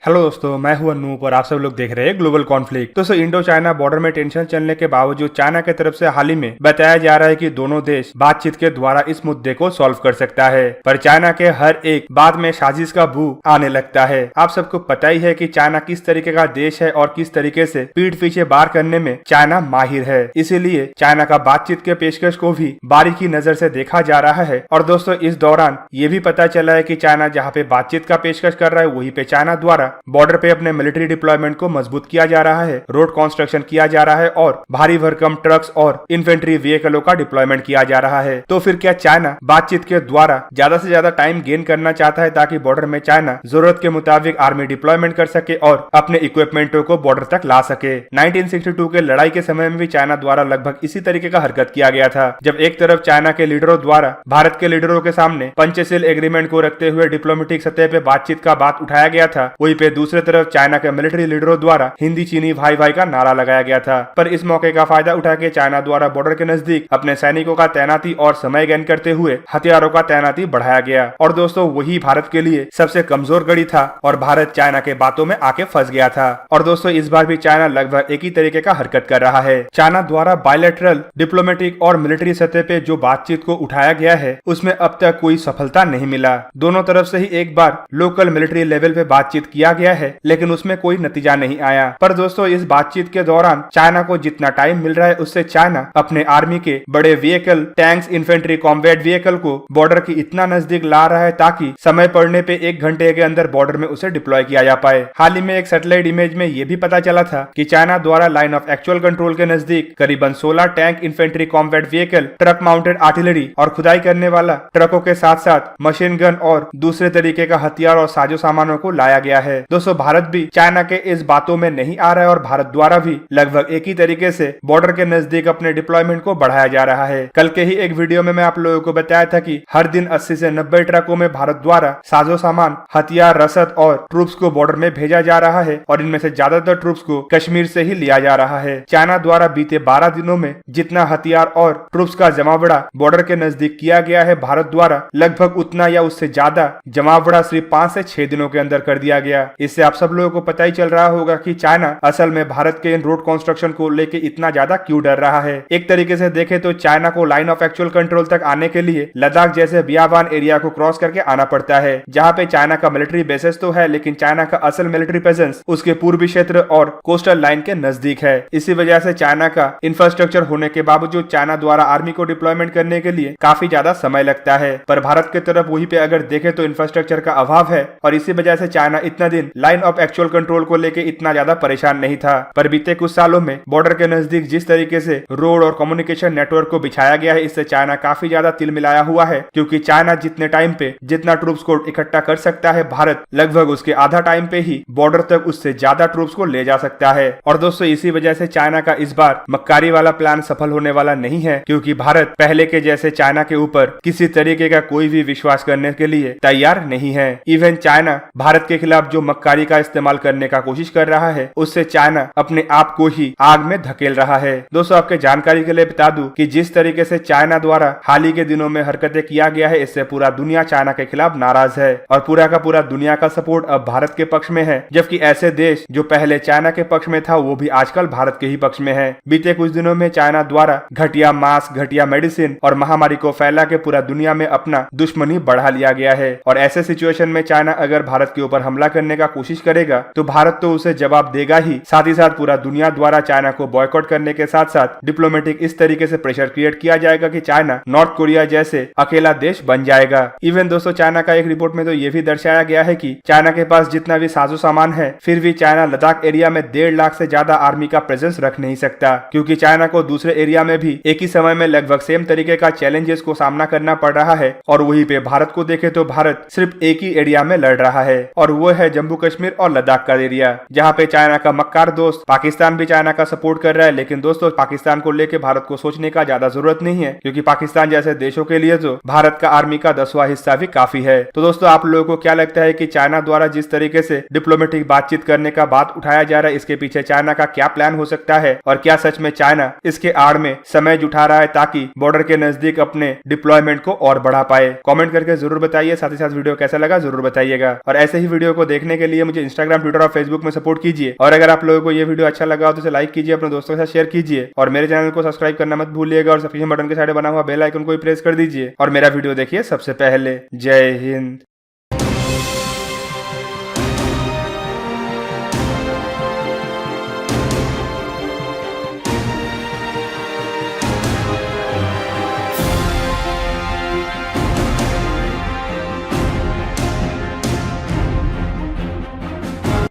Hello दोस्तों, मैं हूं अनूप और आप सब लोग देख रहे हैं ग्लोबल कॉन्फ्लिक्ट। दोस्तों, इंडो चाइना बॉर्डर में टेंशन चलने के बावजूद चाइना की तरफ से हाल ही में बताया जा रहा है कि दोनों देश बातचीत के द्वारा इस मुद्दे को सॉल्व कर सकता है, पर चाइना के हर एक बात में साजिश का बू आने लगता है। आप सबको पता ही है कि चाइना किस तरीके का देश है और किस तरीके से पीठ पीछे बार करने में चाइना माहिर है। इसीलिए चाइना का बातचीत के पेशकश को भी बारीकी नजर से देखा जा रहा है। और दोस्तों, इस दौरान ये भी पता चला है कि चाइना जहाँ पे बातचीत का पेशकश कर रहा है, वहीं पे चाइना द्वारा बॉर्डर पे अपने मिलिट्री डिप्लॉयमेंट को मजबूत किया जा रहा है, रोड कंस्ट्रक्शन किया जा रहा है और भारी भरकम ट्रक्स और इन्फेंट्री व्हीकलों का डिप्लॉयमेंट किया जा रहा है। तो फिर क्या चाइना बातचीत के द्वारा ज्यादा से ज्यादा टाइम गेन करना चाहता है ताकि बॉर्डर में चाइना जरूरत के मुताबिक आर्मी डिप्लॉयमेंट कर सके और अपने इक्विपमेंटों को बॉर्डर तक ला सके। 1962 के लड़ाई के समय में भी चाइना द्वारा लगभग इसी तरीके का हरकत किया गया था, जब एक तरफ चाइना के लीडरों द्वारा भारत के लीडरों के सामने पंचशील एग्रीमेंट को रखते हुए डिप्लोमेटिक सतह पे बातचीत का बात उठाया गया था, वहीं पे दूसरी तरफ चाइना के मिलिट्री लीडरों द्वारा हिंदी चीनी भाई भाई का नारा लगाया गया था। पर इस मौके का फायदा उठा के चाइना द्वारा बॉर्डर के नजदीक अपने सैनिकों का तैनाती और समय गेन करते हुए हथियारों का तैनाती बढ़ाया गया। और दोस्तों, वही भारत के लिए सबसे कमजोर कड़ी था और भारत चाइना के बातों में आके फंस गया था। और दोस्तों, इस बार भी चाइना लगभग एक ही तरीके का हरकत कर रहा है। चाइना द्वारा बायलैटरल डिप्लोमेटिक और मिलिट्री सतह पे जो बातचीत को उठाया गया है, उसमें अब तक कोई सफलता नहीं मिला। दोनों तरफ से ही एक बार लोकल मिलिट्री लेवल पे बातचीत किया गया है, लेकिन उसमें कोई नतीजा नहीं आया। पर दोस्तों, इस बातचीत के दौरान चाइना को जितना टाइम मिल रहा है, उससे चाइना अपने आर्मी के बड़े vehicle, tanks, infantry, combat vehicle को बॉर्डर के इतना नजदीक ला रहा है ताकि समय पड़ने पे 1 घंटे के अंदर बॉर्डर में उसे डिप्लॉय किया जा पाए। हाल ही में एक सैटेलाइट इमेज में यह भी पता चला था कि चाइना द्वारा लाइन ऑफ एक्चुअल कंट्रोल के नजदीक करीबन 16 tank, infantry, combat vehicle, truck mounted artillery और खुदाई करने वाला ट्रकों के साथ साथ मशीन गन और दूसरे तरीके का हथियार और साजो सामानों को लाया गया है। दोस्तों, भारत भी चाइना के इस बातों में नहीं आ रहा है और भारत द्वारा भी लगभग एक ही तरीके से बॉर्डर के नजदीक अपने डिप्लॉयमेंट को बढ़ाया जा रहा है। कल के ही एक वीडियो में मैं आप लोगों को बताया था कि हर दिन 80 से 90 ट्रकों में भारत द्वारा साजो सामान, हथियार, रसद और ट्रूप्स को बॉर्डर में भेजा जा रहा है और इनमें से ज्यादातर ट्रूप्स को कश्मीर से ही लिया जा रहा है। चाइना द्वारा बीते 12 दिनों में जितना हथियार और ट्रूप्स का जमावड़ा बॉर्डर के नजदीक किया गया है, भारत द्वारा लगभग उतना या उससे ज्यादा जमावड़ा सिर्फ 5 से 6 दिनों के अंदर कर दिया गया। इससे आप सब लोगों को पता ही चल रहा होगा कि चाइना असल में भारत के इन रोड कंस्ट्रक्शन को लेके इतना ज्यादा क्यों डर रहा है। एक तरीके से देखें तो चाइना को लाइन ऑफ एक्चुअल कंट्रोल तक आने के लिए लद्दाख जैसे बियाबान एरिया को क्रॉस करके आना पड़ता है, जहाँ पे चाइना का मिलिट्री बेसेस तो है, लेकिन चाइना का असल मिलिट्री प्रेजेंस उसके पूर्वी क्षेत्र और कोस्टल लाइन के नजदीक है। इसी वजह से चाइना का इंफ्रास्ट्रक्चर होने के बावजूद चाइना द्वारा आर्मी को डिप्लॉयमेंट करने के लिए काफी ज्यादा समय लगता है। पर भारत की तरफ वहीं पे अगर देखें तो इंफ्रास्ट्रक्चर का अभाव है और इसी वजह से चाइना इतना दिन लाइन ऑफ एक्चुअल कंट्रोल को लेके इतना ज्यादा परेशान नहीं था। पर बीते कुछ सालों में बॉर्डर के नजदीक जिस तरीके से रोड और कम्युनिकेशन नेटवर्क को बिछाया गया है, इससे चाइना काफी ज्यादा तिल मिलाया हुआ है, क्योंकि चाइना जितने टाइम पे जितना ट्रूप्स को इकट्ठा कर सकता है, भारत लगभग उसके आधा टाइम पे ही बॉर्डर तक उससे ज्यादा ट्रूप्स को ले जा सकता है। और दोस्तों, इसी वजह से चाइना का इस बार मक्कारी वाला प्लान सफल होने वाला नहीं है, क्योंकि भारत पहले के जैसे चाइना के ऊपर किसी तरीके का कोई भी विश्वास करने के लिए तैयार नहीं है। इवन चाइना भारत के खिलाफ जो मक्कारी का इस्तेमाल करने का कोशिश कर रहा है, उससे चाइना अपने आप को ही आग में धकेल रहा है। दोस्तों, आपके जानकारी के लिए बता दूं कि जिस तरीके से चाइना द्वारा हाल ही के दिनों में हरकतें किया गया है, इससे पूरा दुनिया चाइना के खिलाफ नाराज है और पूरा का पूरा दुनिया का सपोर्ट अब भारत के पक्ष में है, जबकि ऐसे देश जो पहले चाइना के पक्ष में था, वो भी आजकल भारत के ही पक्ष में है। बीते कुछ दिनों में चाइना द्वारा घटिया मास्क, घटिया मेडिसिन और महामारी को फैला के पूरा दुनिया में अपना दुश्मनी बढ़ा लिया गया है। और ऐसे सिचुएशन में चाइना अगर भारत के ऊपर हमला करने का कोशिश करेगा तो भारत तो उसे जवाब देगा ही, साथ ही साथ पूरा दुनिया द्वारा चाइना को बॉयकॉट करने के साथ साथ डिप्लोमेटिक इस तरीके से प्रेशर क्रिएट किया जाएगा कि चाइना नॉर्थ कोरिया जैसे अकेला देश बन जाएगा। इवन दोस्तों, चाइना का एक रिपोर्ट में तो ये भी दर्शाया गया है कि चाइना के पास जितना भी साजो सामान है, फिर भी चाइना लद्दाख एरिया में 1.5 लाख से ज्यादा आर्मी का प्रेजेंस रख नहीं सकता, क्योंकि चाइना को दूसरे एरिया में भी एक ही समय में लगभग सेम तरीके का चैलेंजेस को सामना करना पड़ रहा है। और वहीं पे भारत को देखे तो भारत सिर्फ एक ही एरिया में लड़ रहा है और वो है जम्मू कश्मीर और लद्दाख का एरिया, जहाँ पे चाइना का मक्कार दोस्त पाकिस्तान भी चाइना का सपोर्ट कर रहा है। लेकिन दोस्तों, पाकिस्तान को लेके भारत को सोचने का ज्यादा जरूरत नहीं है, क्योंकि पाकिस्तान जैसे देशों के लिए तो भारत का आर्मी का 10वां हिस्सा भी काफी है। तो दोस्तों, आप लोगों को क्या लगता है कि चाइना द्वारा जिस तरीके से डिप्लोमेटिक बातचीत करने का बात उठाया जा रहा है, इसके पीछे चाइना का क्या प्लान हो सकता है और क्या सच में चाइना इसके आड़ में समय जुटा रहा है ताकि बॉर्डर के नजदीक अपने डिप्लॉयमेंट को और बढ़ा पाए? कमेंट करके जरूर बताइए। साथ ही साथ वीडियो कैसा लगा जरूर बताइएगा और ऐसे ही वीडियो को देखने देखने के लिए मुझे इंस्टाग्राम, ट्विटर और फेसबुक में सपोर्ट कीजिए। और अगर आप लोगों को ये वीडियो अच्छा लगा हो तो इसे लाइक कीजिए, अपने दोस्तों के साथ शेयर कीजिए और मेरे चैनल को सब्सक्राइब करना मत भूलिएगा और सब्सक्रिप्शन बटन के साइड बना हुआ बेल आइकन को भी प्रेस कर दीजिए और मेरा वीडियो देखिए सबसे पहले। जय हिंद।